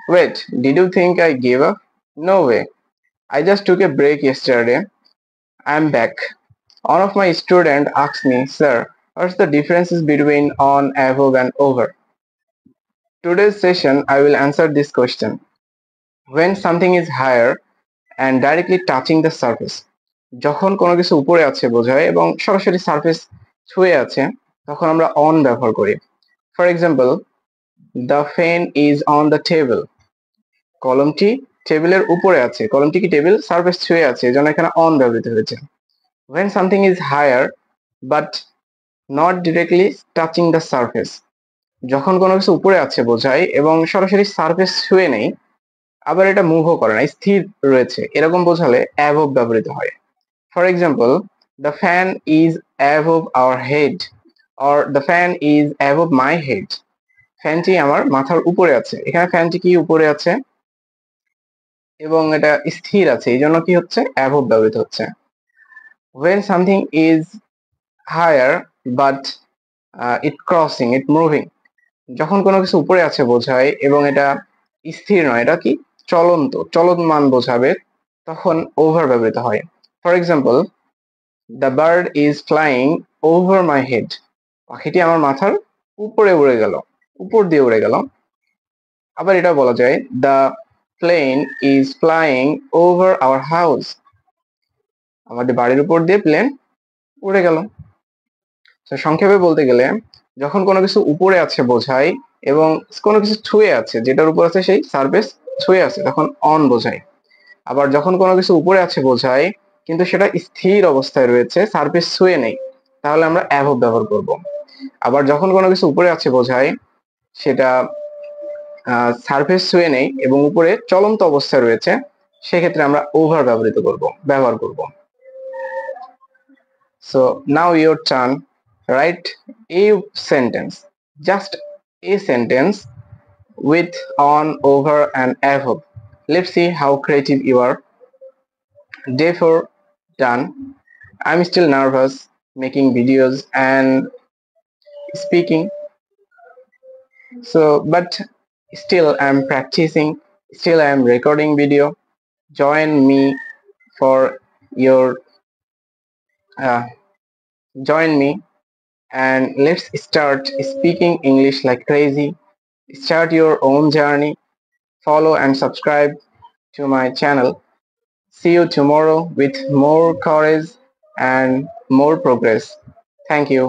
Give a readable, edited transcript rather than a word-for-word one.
Wait, did you think I gave up? No way. I just took a break yesterday. I'm back. One of my students asked me, Sir, what's the differences between on, above, and over? Today's session, I will answer this question. When something is higher and directly touching the surface, যখন কোনো কিছু উপরে আছে বোঝায় এবং সরাসরি surface ছুঁয়ে আছে তখন আমরা অন ব্যবহার করি। For example, the fan is on the table. কলমটি টেবিলের উপরে আছে, কলমটি কি টেবিল সারফেস ছুঁয়ে আছে, এজন্য এখানে অন ব্যবহৃত হয়েছে। When something is higher but not directly touching the surface, যখন কোনো কিছু উপরে আছে বোঝায় এবং সরাসরি সারফেস ছুঁয়ে নেই, আবার এটা মুভও করে না, স্থির রয়েছে, এরকম বোঝালে অ্যাবভ ব্যবহৃত হয়। For example, the fan is above our head or the fan is above my head. ফ্যানটি আমার মাথার উপরে আছে, এখানে ফ্যানটি কি উপরে আছে এবং এটা স্থির আছে, এই জন্য কি হচ্ছে অ্যাবভ ব্যবহৃত হচ্ছে। When something is higher but it crossing, it moving, যখন কোনো কিছু উপরে আছে বোঝায় এবং এটা স্থির নয়, এটা কি চলন্ত, চলমান বোঝাবে, তখন ওভার ব্যবহৃত হয়। For example, the bird is flying over my head. পাখিটি আমার মাথার উপরে উড়ে গেল, উপর দিয়ে উড়ে গেল। আবার এটা বলা যায়, the plane is flying over our house. আমাদের বাড়ির উপর দিয়ে প্লেন উড়ে গেল। সংক্ষেপে বলতে গেলে, যখন কোনো কিছু উপরে আছে বোঝায় এবং কোনো কিছু ছুঁয়ে আছে, যেটার উপর আছে সেই সারফেস ছুঁয়ে আছে, তখন অন বোঝায়। আবার যখন কোনো কিছু উপরে আছে বোঝায় কিন্তু সেটা স্থির অবস্থায় রয়েছে, সারফেস ছুঁয়ে নেই, তাহলে আমরা অ্যাবভ ব্যবহার করব। আবার যখন কোনো কিছু উপরে আছে বোঝায় সেটা সারফেস ছুঁয়ে নেই এবং উপরে চলন্ত অবস্থায় রয়েছে, সেক্ষেত্রে আমরা ওভার ব্যবহার করব। So now your turn. Write a sentence, just a sentence with on, over, and above. Let's see how creative you are. Day 4 done. I'm still nervous making videos and speaking. So, but still I'm practicing. Still I'm recording video. Join me for your join me and let's start speaking English like crazy. Start your own journey. Follow and subscribe to my channel. See you tomorrow with more courage and more progress. Thank you.